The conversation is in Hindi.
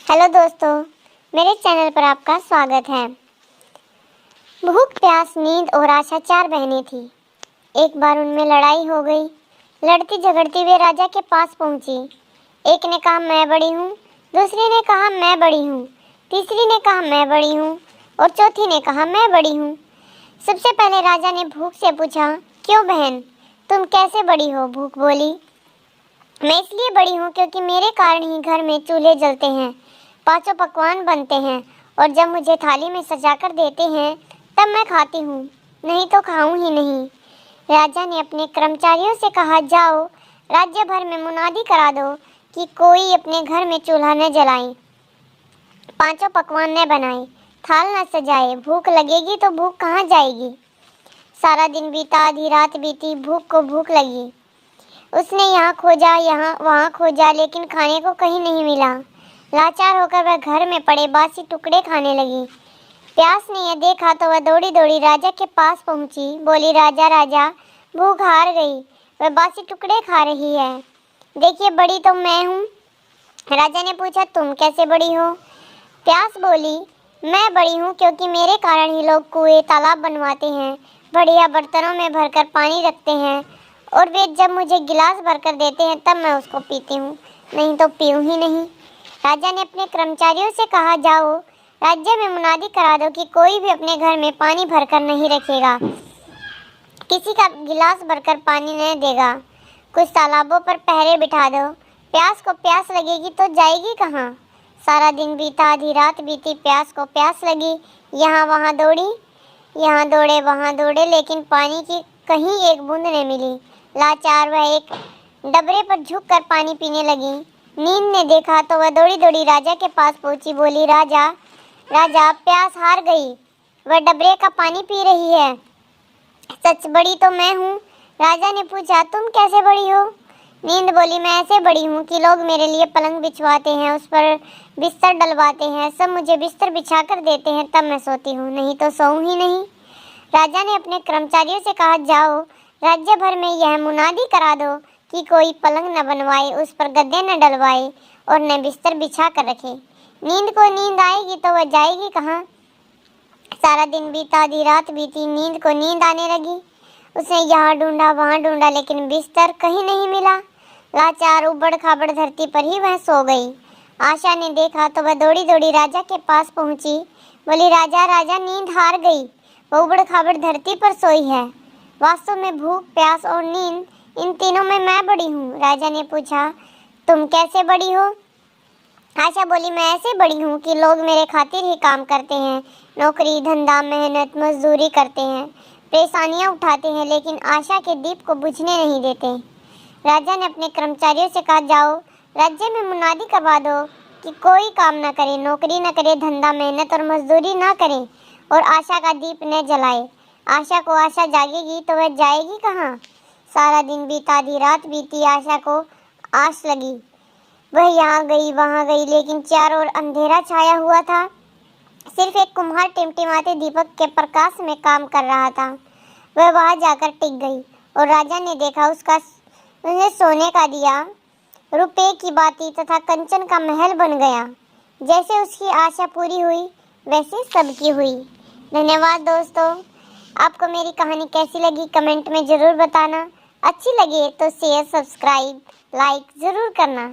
हेलो दोस्तों, मेरे चैनल पर आपका स्वागत है। भूख, प्यास, नींद और आशा 4 बहनें थी। एक बार उनमें लड़ाई हो गई। लड़ती झगड़ती वे राजा के पास पहुंची। एक ने कहा मैं बड़ी हूँ, दूसरी ने कहा मैं बड़ी हूँ, तीसरी ने कहा मैं बड़ी हूँ और चौथी ने कहा मैं बड़ी हूँ। सबसे पहले राजा ने भूख से पूछा, क्यों बहन, तुम कैसे बड़ी हो? भूख बोली, मैं इसलिए बड़ी हूँ क्योंकि मेरे कारण ही घर में चूल्हे जलते हैं, 5 पकवान बनते हैं और जब मुझे थाली में सजाकर देते हैं तब मैं खाती हूँ, नहीं तो खाऊं ही नहीं। राजा ने अपने कर्मचारियों से कहा, जाओ राज्य भर में मुनादी करा दो कि कोई अपने घर में चूल्हा न जलाए, 5 पकवान न बनाए, थाल न सजाए। भूख लगेगी तो भूख कहाँ जाएगी? सारा दिन बीता, आधी रात बीती, भूख को भूख लगी। उसने यहाँ खोजा, यहाँ वहाँ खोजा, लेकिन खाने को कहीं नहीं मिला। लाचार होकर वह घर में पड़े बासी टुकड़े खाने लगी। प्यास ने यह देखा तो वह दौड़ी दौड़ी राजा के पास पहुंची। बोली, राजा राजा, भूख हार गई, वह बासी टुकड़े खा रही है। देखिए, बड़ी तो मैं हूँ। राजा ने पूछा, तुम कैसे बड़ी हो? प्यास बोली, मैं बड़ी हूँ क्योंकि मेरे कारण ही लोग कुएं तालाब बनवाते हैं, बढ़िया बर्तनों में भरकर पानी रखते हैं और वे जब मुझे गिलास भरकर देते हैं तब मैं उसको पीती हूँ, नहीं तो पीऊँ ही नहीं। राजा ने अपने कर्मचारियों से कहा, जाओ राज्य में मुनादी करा दो कि कोई भी अपने घर में पानी भरकर नहीं रखेगा, किसी का गिलास भरकर पानी नहीं देगा। कुछ तालाबों पर पहरे बिठा दो, प्यास को प्यास लगेगी तो जाएगी कहाँ? सारा दिन बीता, आधी रात बीती, प्यास को प्यास लगी। यहाँ वहाँ दौड़ी, यहाँ दौड़े वहाँ दौड़े, लेकिन पानी की कहीं एक बूंद नहीं मिली। लाचार वह एक डबरे पर झुककर पानी पीने लगी। नींद ने देखा तो वह दौड़ी दौड़ी राजा के पास पहुंची। बोली, राजा राजा, प्यास हार गई, वह डबरे का पानी पी रही है। सच बड़ी तो मैं हूँ। राजा ने पूछा, तुम कैसे बड़ी हो? नींद बोली, मैं ऐसे बड़ी हूँ कि लोग मेरे लिए पलंग बिछवाते हैं, उस पर बिस्तर डलवाते हैं, सब मुझे बिस्तर बिछा कर देते हैं, तब मैं सोती हूँ, नहीं तो सोऊं ही नहीं। राजा ने अपने कर्मचारियों से कहा, जाओ राज्य भर में यह मुनादी करा दो कि कोई पलंग न बनवाए, उस पर गद्दे न डलवाए और न बिस्तर बिछा कर रखे। नींद को नींद आएगी तो वह जाएगी कहाँ? सारा दिन बीता, आधी रात बीती, नींद को नींद आने लगी। उसने यहाँ ढूंढा वहाँ ढूंढा, लेकिन बिस्तर कहीं नहीं मिला। लाचार उबड़ खाबड़ धरती पर ही वह सो गई। आशा ने देखा तो वह दौड़ी दौड़ी राजा के पास पहुंची। बोली, राजा राजा, नींद हार गई, वह उबड़ खाबड़ धरती पर सोई है। वास्तव में भूख, प्यास और नींद, इन तीनों में मैं बड़ी हूँ। राजा ने पूछा, तुम कैसे बड़ी हो? आशा बोली, मैं ऐसे बड़ी हूँ कि लोग मेरे खातिर ही काम करते हैं, नौकरी धंधा मेहनत मजदूरी करते हैं, परेशानियाँ उठाते हैं, लेकिन आशा के दीप को बुझने नहीं देते। राजा ने अपने कर्मचारियों से कहा, जाओ राज्य में मुनादी करवा दो कि कोई काम न करे, नौकरी न करे, धंधा मेहनत और मजदूरी न करे और आशा का दीप न जलाए। आशा को आशा जागेगी तो वह जाएगी कहाँ? सारा दिन बीता, आधी रात बीती, आशा को आस लगी। वह यहाँ गई वहाँ गई, लेकिन चारों ओर अंधेरा छाया हुआ था। सिर्फ एक कुम्हार टिमटिमाते दीपक के प्रकाश में काम कर रहा था। वह वहाँ जाकर टिक गई और राजा ने देखा उसने सोने का दिया, रुपए की बाती तथा कंचन का महल बन गया। जैसे उसकी आशा पूरी हुई वैसे सबकी हुई। धन्यवाद दोस्तों। आपको मेरी कहानी कैसी लगी कमेंट में ज़रूर बताना। अच्छी लगे तो शेयर, सब्सक्राइब, लाइक ज़रूर करना।